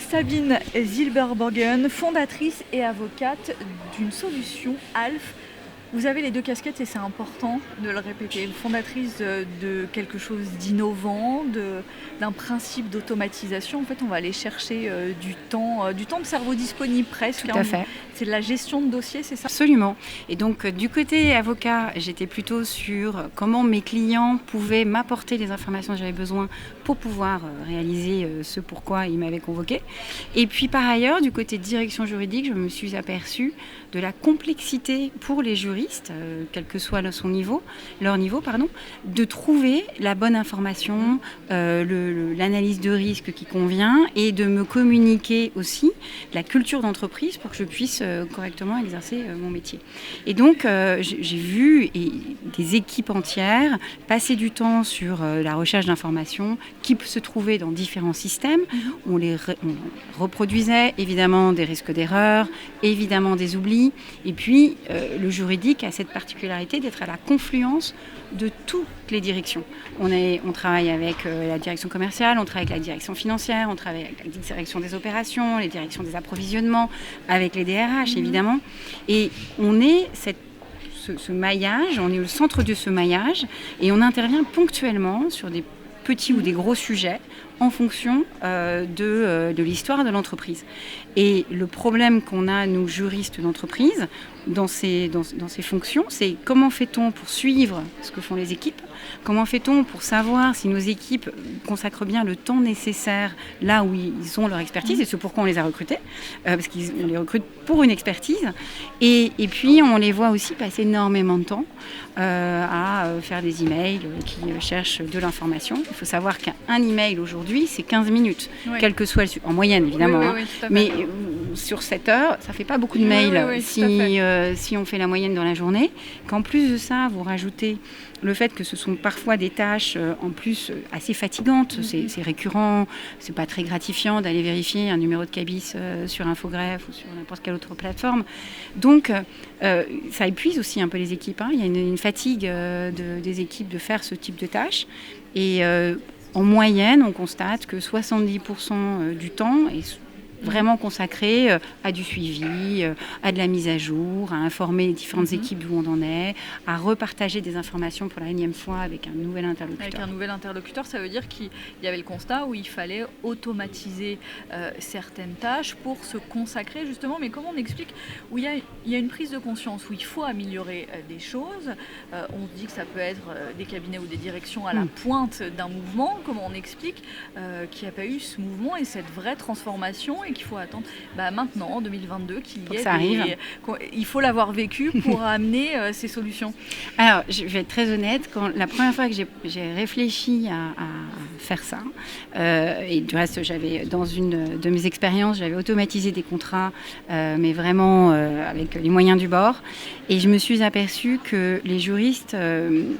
Sabine Zilberborgen, fondatrice et avocate d'une solution ALF. Vous avez les deux casquettes et c'est important de le répéter. Fondatrice de quelque chose d'innovant, d'un principe d'automatisation. En fait, on va aller chercher du temps de cerveau disponible presque. Tout à fait. C'est de la gestion de dossiers, c'est ça ? Absolument. Et donc, du côté avocat, j'étais plutôt sur comment mes clients pouvaient m'apporter les informations dont j'avais besoin pour pouvoir réaliser ce pourquoi ils m'avaient convoqué. Et puis, par ailleurs, du côté direction juridique, je me suis aperçue de la complexité pour les juristes, quel que soit leur niveau, de trouver la bonne information, l'analyse de risque qui convient et de me communiquer aussi la culture d'entreprise pour que je puisse correctement exercer mon métier. Et donc, j'ai vu des équipes entières passer du temps sur la recherche d'informations qui se trouvaient dans différents systèmes. On reproduisait évidemment des risques d'erreur, évidemment des oublis. Et puis, le juridique a cette particularité d'être à la confluence de toutes les directions. On travaille avec la direction commerciale, on travaille avec la direction financière, on travaille avec la direction des opérations, les directions des approvisionnements, avec les DRH évidemment. Et on est ce maillage, on est au centre de ce maillage et on intervient ponctuellement sur des petits ou des gros sujets en fonction de l'histoire de l'entreprise. Et le problème qu'on a, nous, juristes d'entreprise, dans ces fonctions, c'est comment fait-on pour suivre ce que font les équipes ? Comment fait-on pour savoir si nos équipes consacrent bien le temps nécessaire là où ils ont leur expertise, et c'est pourquoi on les a recrutés, parce qu'on les recrute pour une expertise. Et puis, on les voit aussi passer énormément de temps à faire des emails qui cherchent de l'information. Il faut savoir qu'un email aujourd'hui, c'est 15 minutes, quel que soit en moyenne évidemment. Oui, mais sur 7 heures, ça ne fait pas beaucoup de mails si on fait la moyenne dans la journée. Qu'en plus de ça, vous rajoutez le fait que ce sont parfois des tâches en plus assez fatigantes, c'est récurrent, c'est pas très gratifiant d'aller vérifier un numéro de cabis sur Infogreffe ou sur n'importe quelle autre plateforme. Donc ça épuise aussi un peu les équipes. Il y a une fatigue des équipes de faire ce type de tâches. Et en moyenne, on constate que 70% du temps est vraiment consacré à du suivi, à de la mise à jour, à informer les différentes équipes d'où on en est, à repartager des informations pour la énième fois avec un nouvel interlocuteur. Avec un nouvel interlocuteur, ça veut dire qu'il y avait le constat où il fallait automatiser certaines tâches pour se consacrer justement, mais comment on explique, où il y a une prise de conscience, où il faut améliorer des choses, on dit que ça peut être des cabinets ou des directions à la pointe d'un mouvement, comment on explique qu'il n'y a pas eu ce mouvement et cette vraie transformation et qu'il faut attendre maintenant, en 2022, il faut l'avoir vécu pour amener ces solutions. Alors, je vais être très honnête, la première fois que j'ai réfléchi à faire ça, et du reste, dans une de mes expériences, j'avais automatisé des contrats, mais vraiment avec les moyens du bord, et je me suis aperçue que les juristes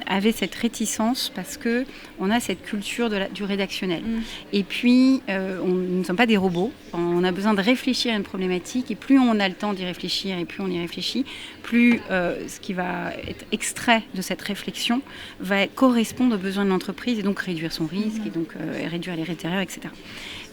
avaient cette réticence parce qu'on a cette culture du rédactionnel. Et puis, nous ne sommes pas des robots, on a besoin de réfléchir à une problématique et plus on a le temps d'y réfléchir et plus on y réfléchit, plus ce qui va être extrait de cette réflexion va correspondre aux besoins de l'entreprise et donc réduire son risque et donc réduire les risques d'erreur, etc.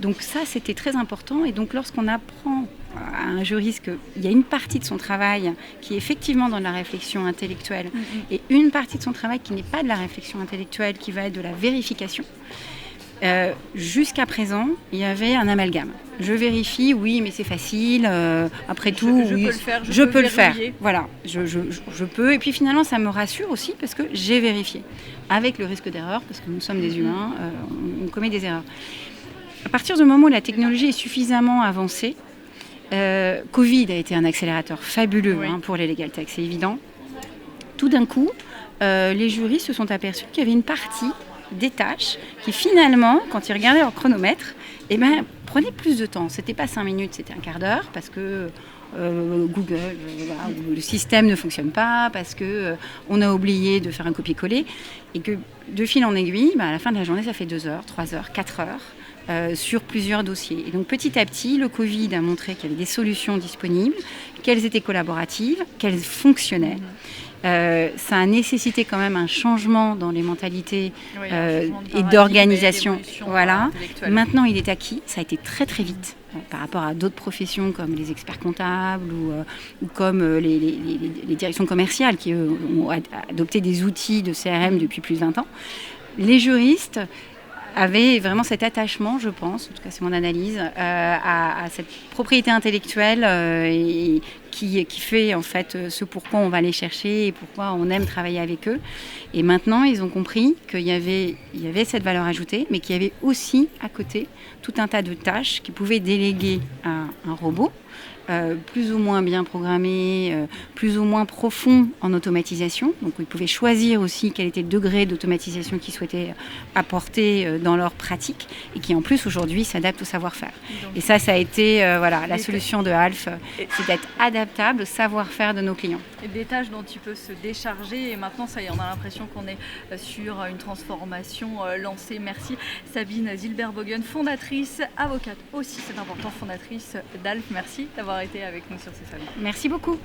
Donc ça, c'était très important. Et donc lorsqu'on apprend à un juriste qu'il y a une partie de son travail qui est effectivement dans de la réflexion intellectuelle et une partie de son travail qui n'est pas de la réflexion intellectuelle, qui va être de la vérification, jusqu'à présent, il y avait un amalgame. Je vérifie, oui, mais c'est facile. Après tout, je oui, peux le faire. Je peux le faire. Voilà, je peux. Et puis finalement, ça me rassure aussi parce que j'ai vérifié. Avec le risque d'erreur, parce que nous sommes des humains, on commet des erreurs. À partir du moment où la technologie est suffisamment avancée, Covid a été un accélérateur fabuleux pour les legal tech, c'est évident. Tout d'un coup, les juristes se sont aperçus qu'il y avait une partie des tâches qui finalement, quand ils regardaient leur chronomètre, prenaient plus de temps. C'était pas 5 minutes, c'était un quart d'heure parce que Google, le système ne fonctionne pas, parce qu'on a oublié de faire un copier-coller et que de fil en aiguille, à la fin de la journée, ça fait 2 heures, 3 heures, 4 heures sur plusieurs dossiers. Et donc petit à petit, le Covid a montré qu'il y avait des solutions disponibles, qu'elles étaient collaboratives, qu'elles fonctionnaient. Ça a nécessité quand même un changement dans les mentalités et d'organisation. Voilà. Maintenant, il est acquis. Ça a été très très vite. par rapport à d'autres professions comme les experts comptables ou comme les directions commerciales qui ont adopté des outils de CRM depuis plus de 20 ans. Les juristes avaient vraiment cet attachement, je pense, en tout cas c'est mon analyse, à cette propriété intellectuelle qui fait en fait ce pourquoi on va les chercher et pourquoi on aime travailler avec eux. Et maintenant, ils ont compris qu'il y avait cette valeur ajoutée, mais qu'il y avait aussi à côté tout un tas de tâches qu'ils pouvaient déléguer à un robot, plus ou moins bien programmé, plus ou moins profond en automatisation. Donc ils pouvaient choisir aussi quel était le degré d'automatisation qu'ils souhaitaient apporter dans leur pratique et qui en plus aujourd'hui s'adapte au savoir-faire. Et ça a été la solution de Alf, c'est d'être adaptable au savoir-faire de nos clients. Et des tâches dont il peut se décharger et maintenant ça y est, on a l'impression qu'on est sur une transformation lancée. Merci Sabine Zilberbogen, fondatrice, avocate aussi, c'est important, fondatrice d'Alf. Merci d'avoir été avec nous sur ce salon. Merci beaucoup.